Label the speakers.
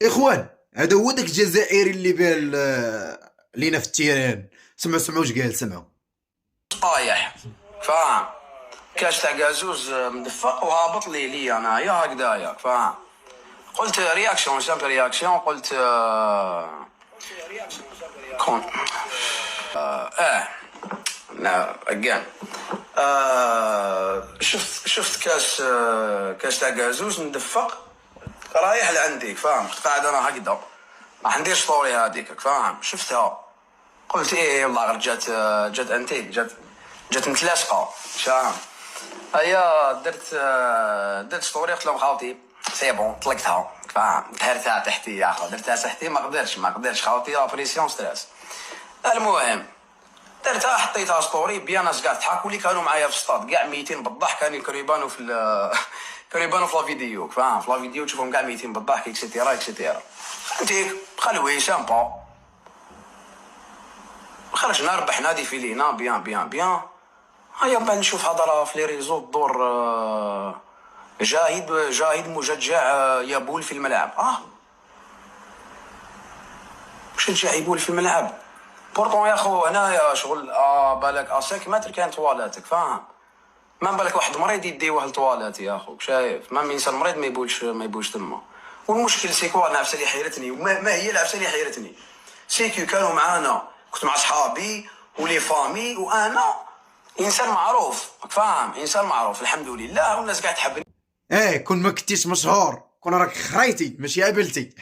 Speaker 1: اخوان، هذا هو داك الجزائري اللي بان لينا في التيران. سمعوا واش قال. سمعوا.
Speaker 2: طايح فاهم. كاش تاع قازوز مدفق وهابط لي انايا هكذايا فاهم. قلت رياكشن سامبل رياكشن. قلت كون لا اجان. شفت كاش تاع قازوز مدفق رايح لعندك فاهم. قاعد انا هكذا راح ندير ستوري هذيك فاهم. شفتها قلت ايه والله غير جات انتيك جات متلاصقه فاهم. هيا درت ستوري. قلت لهم خاوتي سي بون طلقتها فاهم. دهرتها تحتي يا اخو. درتها تحتي ما قدرتش خاوتي لا بريسيون ستريس. المهم درتها حطيتها ستوري بيان. ناس كاع ضحكوا لي كانوا معايا في السطاد كاع ميتين بالضحك. كانوا يبانوا في كانوا يبانوا في لا فيديو فاهم. في لا فيديو تشوفهم كاع ميتين بالضحك اكسيتيرا اكسيتيرا. انتيك خلوي سامبا. خرجنا ربحنا دي فيلينا بيان. هيا بعد نشوف هضره في لي ريزو تدور. جاهد مشجع يبول في الملعب. مشجع يبول في الملعب. بورطون يا خو هنايا شغل بالك 5 متر كان توالاتك فاهم. ما بالك واحد مريض يديوه للتواليت يا اخو شايف. ما انسان مريض ما يبولش تما. والمشكل سيكو العفسه اللي حيرتني وما هي العفسه اللي حيرتني سيكو كانوا معانا. كنت مع صحابي ولي فامي وانا انسان معروف فاهم. انسان معروف الحمد لله والناس قاعد تحبني.
Speaker 1: كون ما كنتيش مشهور كون راك خريتي ماشي قابلتي.